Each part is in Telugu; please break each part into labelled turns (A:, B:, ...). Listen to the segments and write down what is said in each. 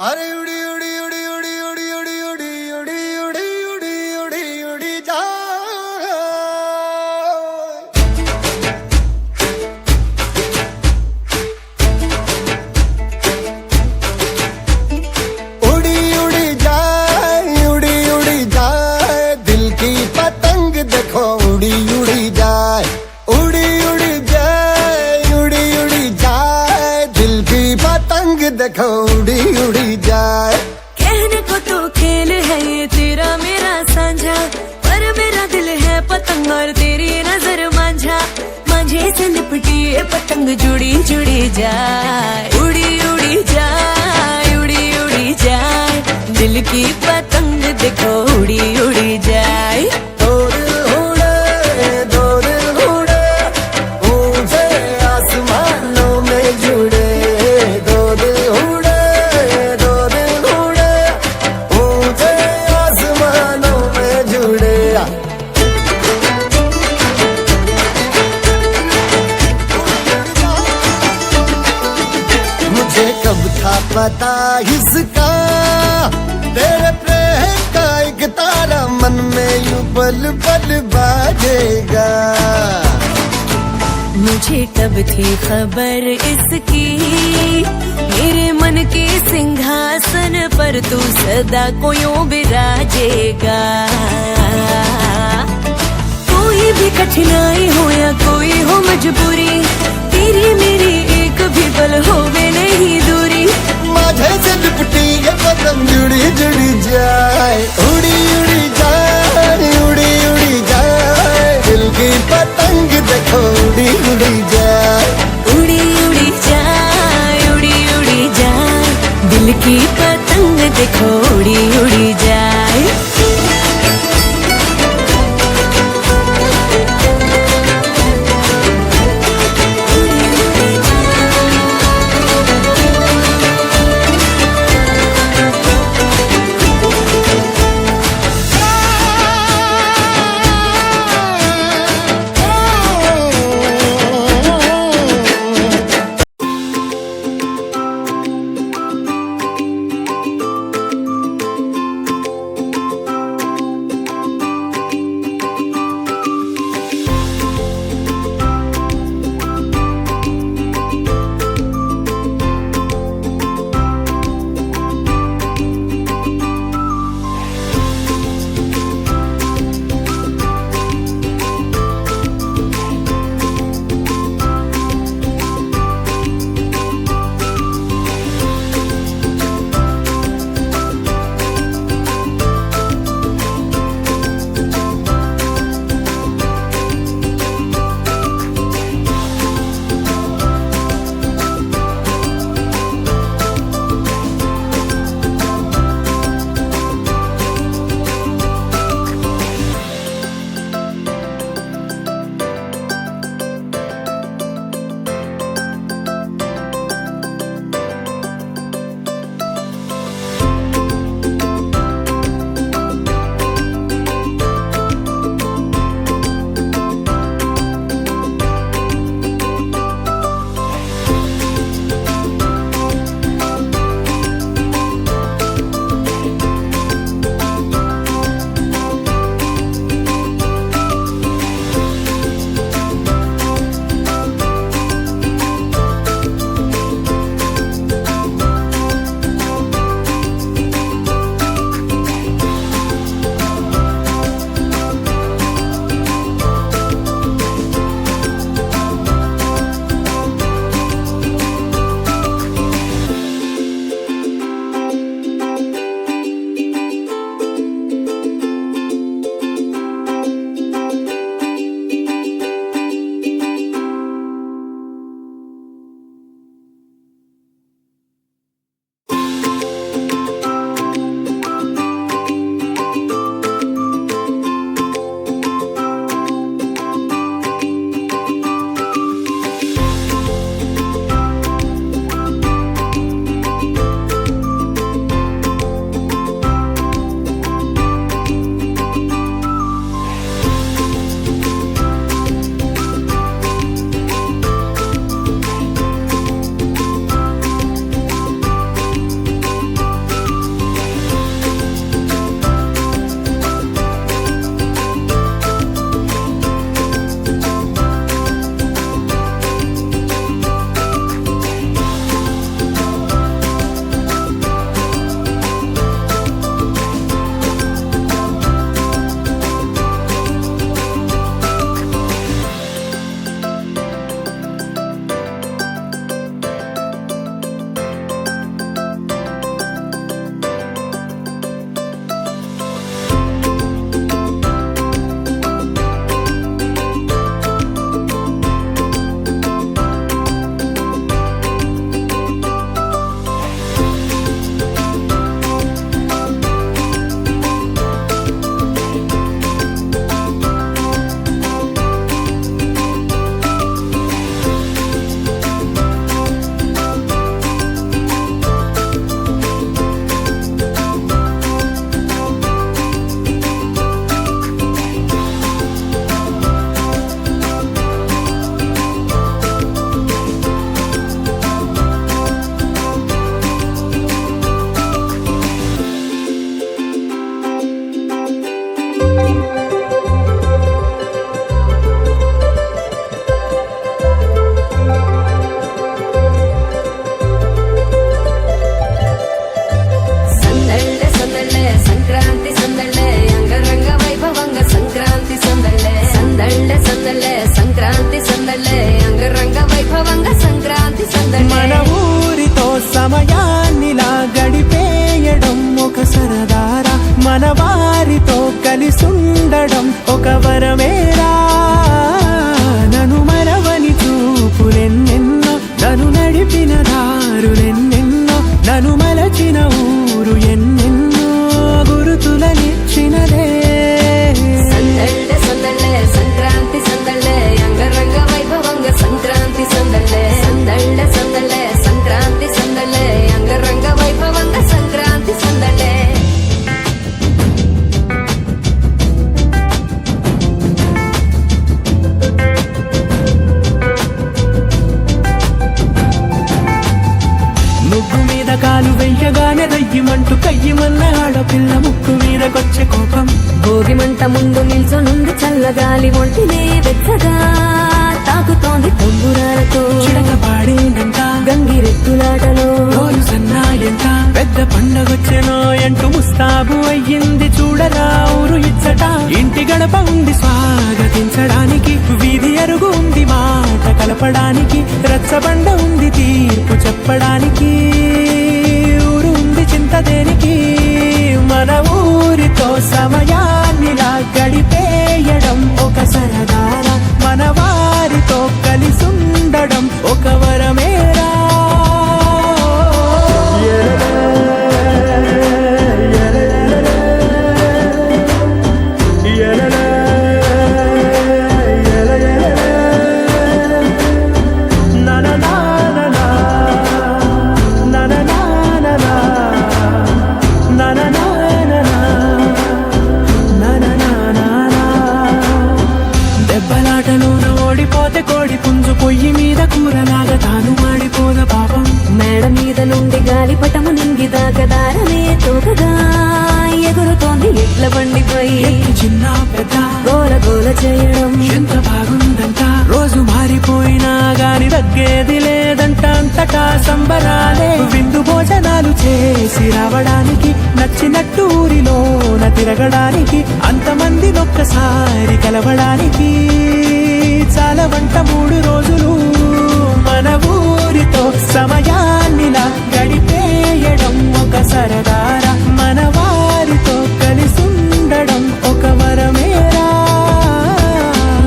A: अरे उड़ी उड़ी उड़ी उड़ी उड़ी उड़ी उड़ी उड़ी उड़ी उड़ी उड़ी उड़ी जा उड़ी उड़ी जाए उड़ी उड़ी जाए दिल की पतंग देखो उड़ी उड़ी जाए उड़ी उड़ी जाए उड़ी उड़ी जाए दिल की पतंग देखो उड़ी उड़ी जाए।
B: कहने को तो खेल है ये तेरा मेरा साझा, पर मेरा दिल है पतंग और तेरी नजर मांझा। मांझे से लिपटी ये पतंग जुड़ी जुड़ी जाए उड़ी उड़ी जाए उड़ी उड़ी जाए दिल की पतंग देखो उड़ी उड़ी जाए।
A: दो दिल उड़े ऊंचे आसमानों में जुड़े दो दिल उड़े ऊंचे आसमानों में जुड़े। मुझे कब था पता इसका तेरे प्रेम का एक तारा मन में यूं पल पल बाजेगा।
B: मुझे कब थी खबर इसकी मेरे मन के सिंहासन पर तू सदा को यूं बिराजेगा। कोई भी कठिनाई हो या कोई हो मजबूरी तेरी मेरी एक भी पल होवे नहीं दूरी।
A: माझे से लिपटी ये पतंग जुड़ी जुड़ी जाए उड़ी उड़ी जाए उड़ी उड़ी जाए दिल की पतंग देखो उड़ी उड़ी जाए
B: उड़ी उड़ी जाए उड़ी उड़ी जाए दिल की पतंग देखो उड़ी उड़ी जाए।
C: రయ్యమంటూ కయ్యమన్న ఆడపిల్ల ముక్కు మీదకొచ్చే కోపం.
B: భోగి మంట ముందు నిల్చొనుంది చల్లగాలి ఒంటినే వెచ్చగా తాకుతోంది తంబురాలతో
C: చిడక పాడేనంట
B: గంగిరెద్దులాటలో
C: రోజు సన్నాయంట పెద్ద పండగొచ్చెనో అంటూ ముస్తాబు అయ్యింది చూడరా ఊరు ఇచ్చట. ఇంటి గడప ఉంది స్వాగతించడానికి, వీధి అరుగు ఉంది మాట కలపడానికి, రచ్చబండ ఉంది తీర్పు చెప్పడానికి, ఊరు ఉంది చింత దేనికి. మన ఊరితో సమయాన్నిలా గడిపేయడం ఒక సరదారా, మన వారితో కలిసుండడం ఒక వరమేరా. దెబ్బలాటలోన ఓడిపోతే కోడి పుంజు పొయ్యి మీద కూరలాగా తాను మాడిపోద పాపం.
B: మేడ మీద నుండి గాలిపటము నింగి దాకదారనే తోకగా ఎగురుతోంది ఎట్ల బండిపై
C: చిన్న పెద్ద
B: గోల గోల చేయడం
C: ఎంత బాగుందంట. రోజు మారిపోయినా గాని తగ్గేది లేదంట, అంతటా సంబరాలే. విందు భోజనాలు చేసి రావడానికి, నచ్చినట్టు ఊరిలోన తిరగడానికి, అంతమంది ఒక్కసారి కలవడానికి చాలా వంట 3 రోజులు. మన ఊరితో సమయాన్నిలా గడిపేయడం ఒక సరదారా, మన వారితో కలిసుండడం ఒక వరమేరా.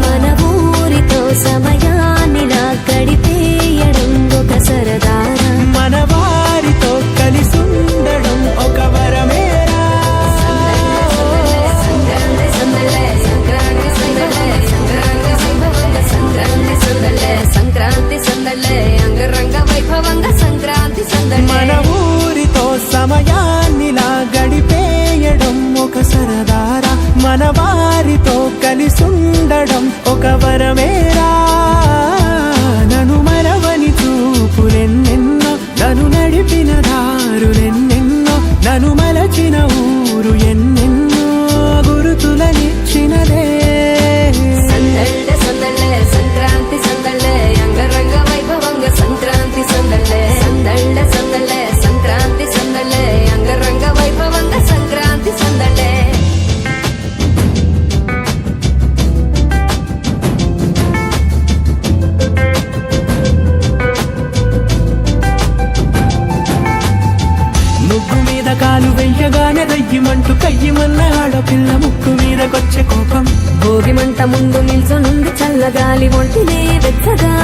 B: మన ఊరితో సమయాన్నిలా గడిపేయడం ఒక సరదారా,
C: మన వారితో కలిసుండడం ఒక వరమేరా.
B: సంక్రాంతి సందళ్ళే అంగరంగ వైభవంగా సంక్రాంతి సందళ్ళే.
C: మన ఊరితో సమయాన్నిలా గడిపేయడం ఒక సరదారా, మన వారితో కలిసుండడం ఒక వరమేరా. నన్ను మరవని చూపులెన్నెన్నో, నన్ను నడిపిన దారులెన్నెన్నో, నన్ను మలచిన ఊరు ఎన్నెన్నో గురుతులనిచ్చినదే.
B: సందళ్ళే సందళ్ళే సంక్రాంతి సందళ్ళే అంగరంగ వైభవంగా సంక్రాంతి సందళ్ళే. సందళ్ళే సందళ్ళే సంక్రాంతి సందళ్ళే అంగరంగ వైభవంగా సంక్రాంతి సందళ్ళే.
C: ముగ్గు మీద కాలు వెయ్యగానే రయ్యమంటూ కయ్యమన్న ఆడపిల్ల ముక్కు మీదకొచ్చే కోపం.
B: భోగి మంట ముందు నిల్చొనుంది చల్లగాలి ఒంటినే వెచ్చగా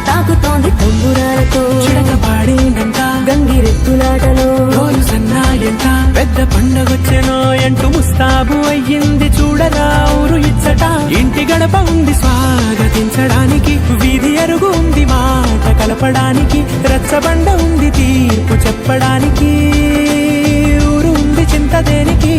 B: తాకుతోంది తంబురాలతో
C: చిడక పాడేనంట
B: గంగిరెద్దులాటలో
C: రోజు సన్నాయంట పెద్ద పండగొచ్చెనో అంటూ ముస్తాబు అయ్యింది చూడరా ఊరు ఇచ్చట. ఇంటి గడప ఉంది స్వాగతించడానికి, వీధి అరుగు ఉంది మాట కలపడానికి, రచ్చబండ ఉంది తీర్పు చెప్పడానికి, ఊరు ఉంది చింత దేనికి.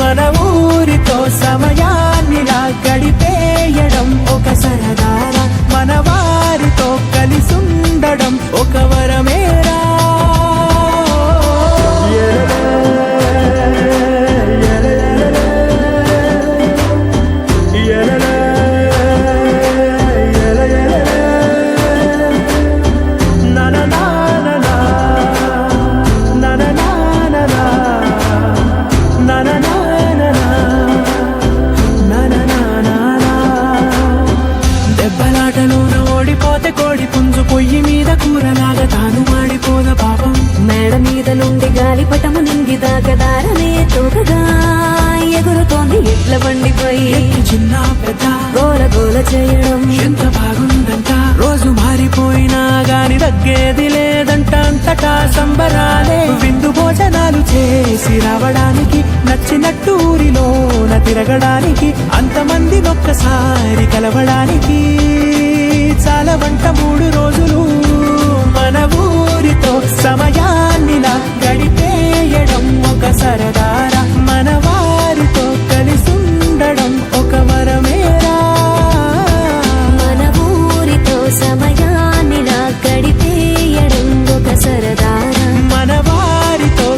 C: మన ఊరితో సమయాన్నిలా గడిపేయడం ఒక సరదారా, మన వారితో కలిసుండడం ఒక వరమేరా. దెబ్బలాటలోన ఓడిపోతే కోడి పుంజు పొయ్యి మీద కూరలాగా తాను మాడిపోద పాపం.
B: మేడ మీద నుండి గాలిపటము నింగి దాకదారనే తోకగా ఎగురుతోంది ఎట్ల బండిపై
C: చిన్న పెద్ద
B: గోల గోల చేయడం
C: ఎంత బాగుందంట. రోజు మారిపోయినా గాని తగ్గేది లేదంట, అంతటా సంబరాలే. విందు భోజనాలు చేసి రావడానికి, నచ్చినట్టు ఊరిలోన తిరగడానికి, అంతమంది ఒక్కసారి కలవడానికి చాలా వంట 3 రోజులు. మన ఊరితో సమయాన్నిలా గడిపేయడం ఒక సరదారా, మన వారితో కలిసుండడం ఒక వరమేరా.
B: మన ఊరితో సమయాన్నిలా గడిపేయడం ఒక సరదారా,
C: మన వారితో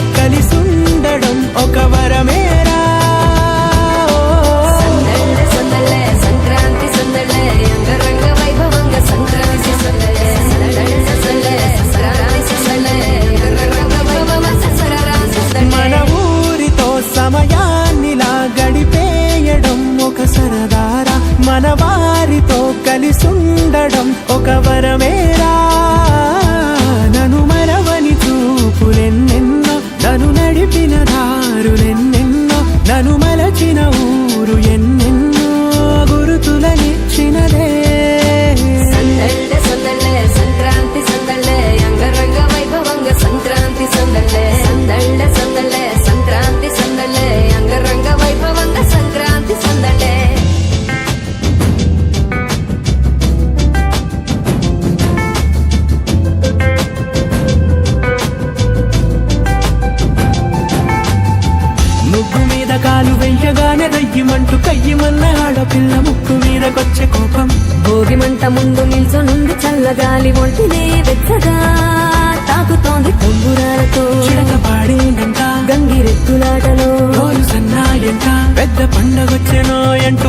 B: ముందు నిల్చొనుంది చల్లగాలి ఒంటి